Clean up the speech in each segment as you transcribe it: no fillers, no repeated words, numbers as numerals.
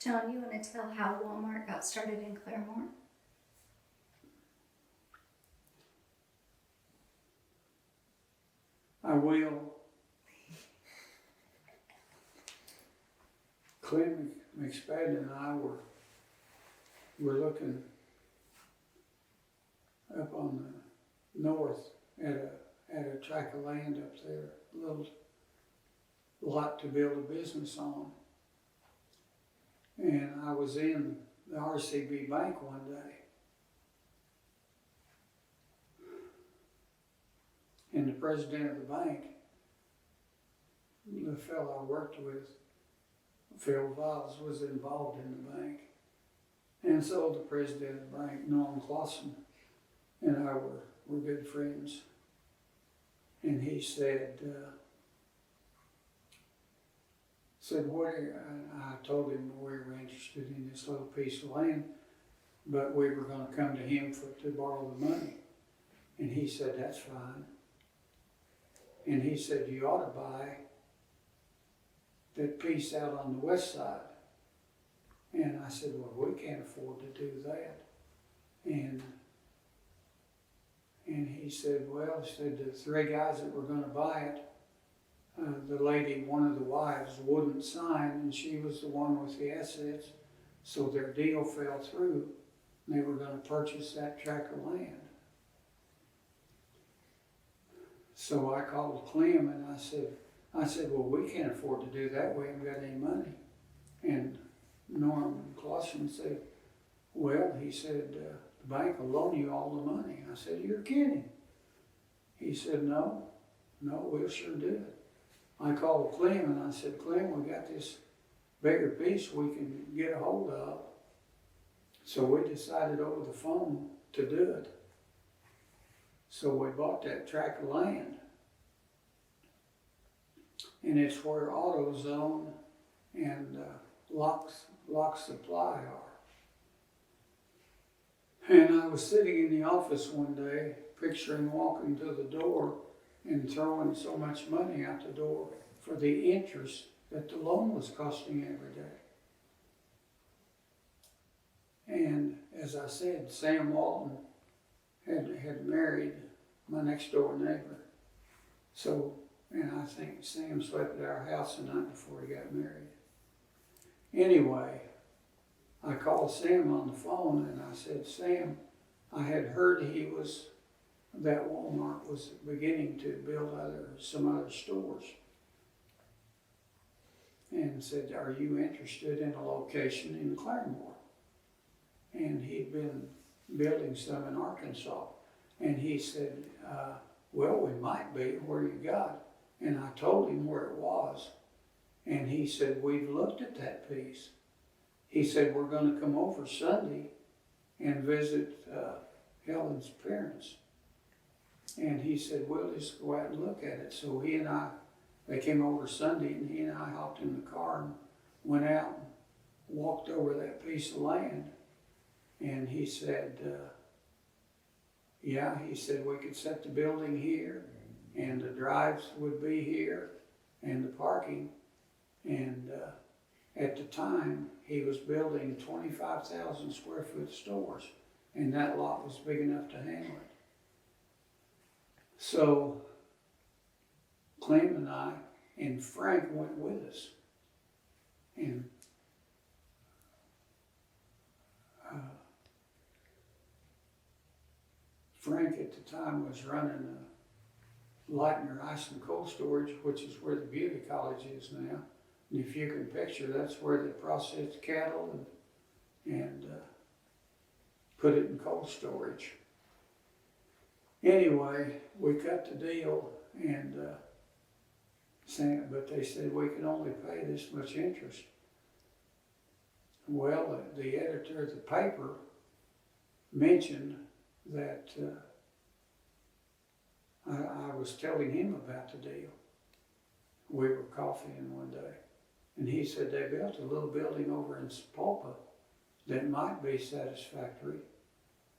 John, you want to tell how Walmart got started in Claremore? I will. Clint McSpadden and I were looking up on the north at a tract of land up there, a little lot to build a business on. And I was in the RCB bank one day. And the president of the bank, the fellow I worked with, Phil Viles, was involved in the bank. And so the president of the bank, Norm Clausen, and I were good friends. And he said, what are you, I told him we were interested in this little piece of land, but we were going to come to him to borrow the money. And he said, that's fine. And he said, you ought to buy that piece out on the west side. And I said, well, we can't afford to do that. And he said, well, the three guys that were going to buy it, the lady, one of the wives, wouldn't sign, and she was the one with the assets. So their deal fell through, and they were going to purchase that tract of land. So I called Clem and I said, well, we can't afford to do that. We haven't got any money. And Norm Clausen said, well, he said, the bank will loan you all the money. I said, you're kidding. He said, no, we'll sure do it. I called Clem and I said, Clem, we got this bigger piece we can get a hold of. So we decided over the phone to do it. So we bought that tract of land. And it's where AutoZone and Lock Supply are. And I was sitting in the office one day, picturing walking to the door and throwing so much money out the door for the interest that the loan was costing every day. And as I said, Sam Walton had married my next door neighbor. So, and I think Sam slept at our house the night before he got married. Anyway, I called Sam on the phone and I said, Sam, I had heard that Walmart was beginning to build some other stores. And said, are you interested in a location in Claremore? And he'd been building some in Arkansas. And he said, well, we might be. Where you got? And I told him where it was. And he said, we've looked at that piece. He said, we're going to come over Sunday and visit Helen's parents. And he said, we'll just go out and look at it. So they came over Sunday and he and I hopped in the car and went out and walked over that piece of land. And he said, he said we could set the building here and the drives would be here and the parking. And at the time, he was building 25,000 square foot stores, and that lot was big enough to handle it. So Clem and I and Frank went with us. And Frank at the time was running Lightner Ice and Cold Storage, which is where the Beauty College is now. And if you can picture, that's where they process cattle and put it in cold storage. Anyway, we cut the deal, and but they said we could only pay this much interest. Well, the editor of the paper mentioned that I was telling him about the deal. We were coffeeing one day, and he said they built a little building over in Sapulpa that might be satisfactory.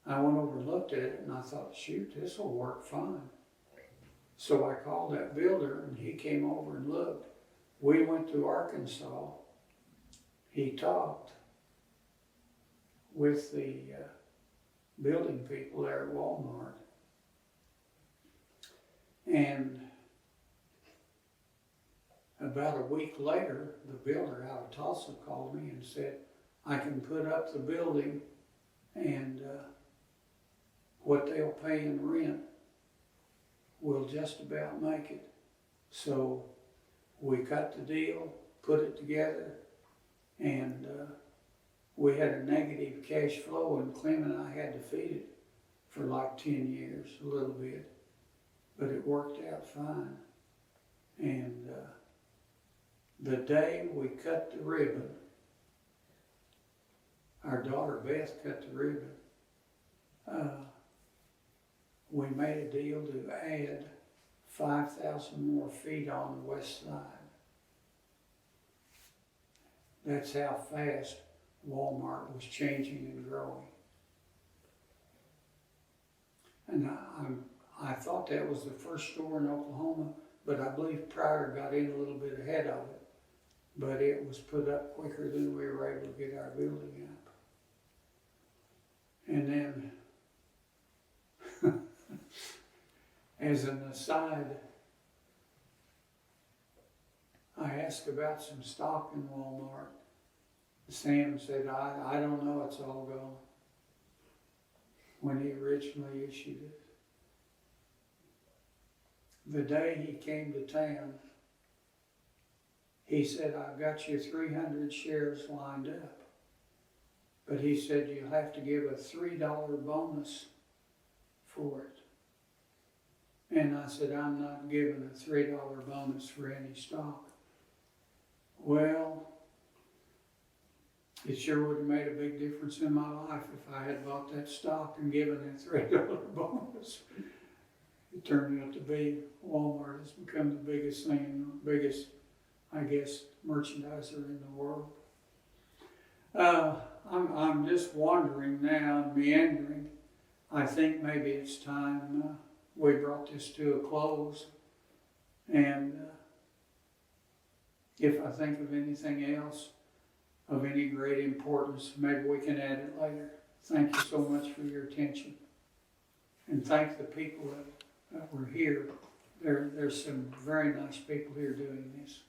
I went over and looked at it, and I thought, shoot, this will work fine. So I called that builder, and he came over and looked. We went to Arkansas, he talked with the building people there at Walmart. And about a week later, the builder out of Tulsa called me and said, I can put up the building and what they'll pay in rent will just about make it. So we cut the deal, put it together, and we had a negative cash flow, and Clem and I had to feed it for like 10 years, a little bit. But it worked out fine. And the day we cut the ribbon, our daughter Beth cut the ribbon, we made a deal to add 5,000 more feet on the west side. That's how fast Walmart was changing and growing. And I thought that was the first store in Oklahoma, but I believe Pryor got in a little bit ahead of it. But it was put up quicker than we were able to get our building up. And then, as an aside, I asked about some stock in Walmart. Sam said, I don't know, it's all gone, when he originally issued it. The day he came to town, he said, I've got you 300 shares lined up. But he said, you'll have to give a $3 bonus for it. And I said, I'm not giving a $3 bonus for any stock. Well, it sure would have made a big difference in my life if I had bought that stock and given that $3 bonus. It turned out to be Walmart has become the biggest thing, biggest, I guess, merchandiser in the world. I'm just wandering now, meandering. I think maybe it's time we brought this to a close. And if I think of anything else of any great importance, maybe we can add it later. Thank you so much for your attention. And thank the people that were here. There's some very nice people here doing this.